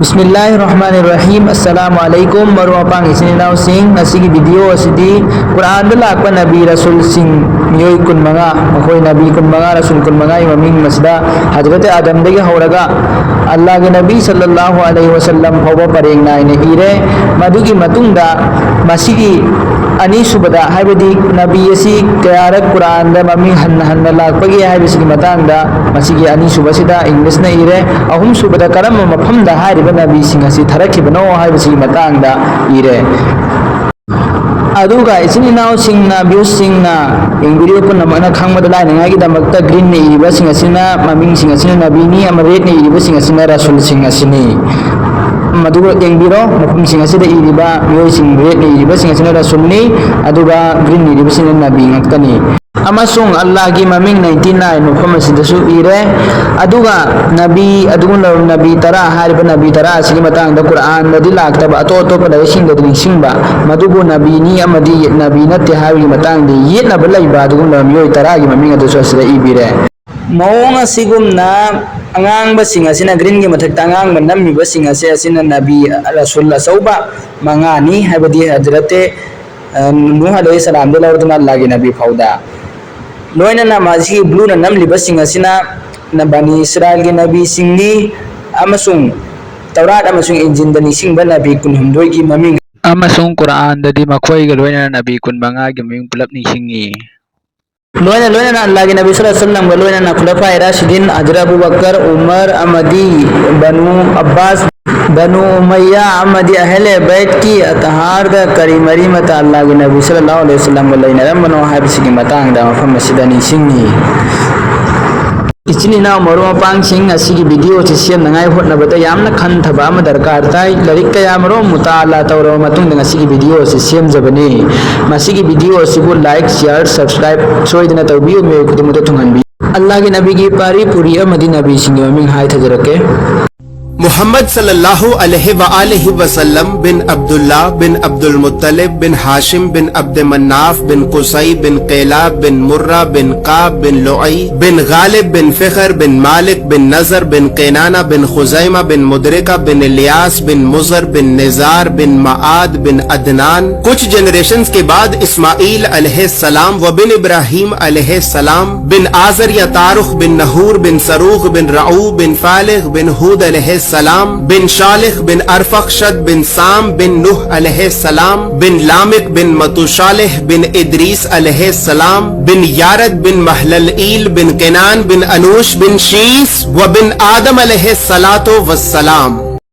बिस्मिल्लाहिर्रहमानिर्रहीम अस्सलामुअलैकुम मरुआपांग इसिनाव सिंह नसीगी वीडियो असिदी कुरान लाकपा नबी रसूल सिंह मियोई कुनमंगा मखोई नबी कुनमंगा रसूल कुनमंगा ममिंग मसदा हजरत आदम दगी हौरगा अल्लाह के नबी सल्लल्लाहु अलैहि वसल्लम फौबा परेंग नायने इरे मदुगी मतुंगदा मसिगी अनी सुबदा हाइबदी नबी असि कयारक कुरान दा ममिंग हन्न हन्न लाकपगी हाइबसिगी मतांगदा मसिगी अनी सुबसिदा इंग्लिश ना इरे अहुम सुबदा करम मफमदा हाइरिबा नबी सिंह असि थरखिबनो हाइबसिगी मतांगदा इरे अदुगा इसिन इनाव सिंगना व्यूज सिंगना इंग्रियो को नमना खांगबदा लाइनंगाई की दमकता ग्रीन ने इरिबा सिंह असिना ममिंग सिंह असिना नबीनी अम रेड ने इरिबा सिंह असिना रसूल सिंह असिनी मधुगा एंगिरो मफम सिंह असिदा इरिबा मियोई सिंह रेड ने इरिबा सिंह असिना रसूलनी अदुगा ग्रीन ने इरिबा सिंह नबी ngakani amasung Allah gi maming 99 mafam asidasu ire aduga nabi tara hariba nabi tara asigi matang da Quran da dilakta ba to to pada sing da singba madugo nabi ni amadi nabi natte hari matang di yetna balai ba adugo mioi tara gi maming adu asida ibire mawong asigumna angang ba singa sina green gi mathakta angang ba nammi ba singa se asina nabi rasulullah sauba mangani habadi hadrate nuh alayhi salam de lawduna Allah gi nabi fauda लोयना ना माजी blue ना नम लिबा सिंह असिना ना बनी इस्राएल के नबी सिंहनी अमसुंग तौरात अमसुंग engine दनी सिंह बा नबी कुनहुमदोय की ममिंग अमसुंग कुरान ददी मखोय के लोयना नबी कुनमंगा के ममिंग पुलप नि सिंगी लोयना अल्लाह के नबी सल्लल्लाहु अलैहि वसल्लम लोयना खुलफाए राशिदीन हजरत अबू बकर उमर अमदी बनु अब्बास बनु उमैया अमदी अहले बैत की अतहार दा करीमरी मत अल्लाह के नबी सल्लल्लाहु अलैहि वसल्लम लैनरम बनो हाबिसिगी मतांग दा मफम सिदानी सिंगी इचिनी ना मरुआपांग सिंह असिगी वीडियो से सेम नंगाई होटनबदा यामना खनथबा अमा दरकार ताई लरिक कयामरो मुताला तौरो मतुंग असिगी वीडियो से सेम जबने मसिगी वीडियो असिबु लाइक शेयर सब्सक्राइब सोइदना तौबियो मे खुदमुदा थुंगनबी अल्लाह के नबी की पारी पूरी अमदी नबी सिंह ममिंग हाय थजरके मोहम्मद सल्लल्लाहु अलैहि वसल्लम बिन अब्दुल्ला बिन अब्दुल मुत्तलिब बिन हाशिम बिन अब्द मन्नाफ बिन कुसई बिन कैलाब बिन मुर्रा बिन काब बिन लुई बिन गालिब बिन फिखर बिन मालिक बिन नजर बिन कैनाना बिन खुजैमा बिन मुदरिका बिन इलियास बिन मुजर बिन निजार बिन माआद बिन अदनान। कुछ जनरेशंस के बाद इस्माइल अलैहिस्सलाम व बिन इब्राहिम अलैहिस्सलाम बिन आजर या तारुख बिन नहूर बिन सरूख बिन रऊ बिन फालिह बिन हूद सलाम बिन शालिख बिन अरफखशद बिन साम बिन नूह अलैहिस्सलाम बिन लामिक बिन मतुशालिह बिन इद्रीस अलैहिस्सलाम बिन यारद बिन महललईल बिन केनान बिन अनूश बिन शीस व बिन आदम अलैहिस्सलातो वस्सलाम।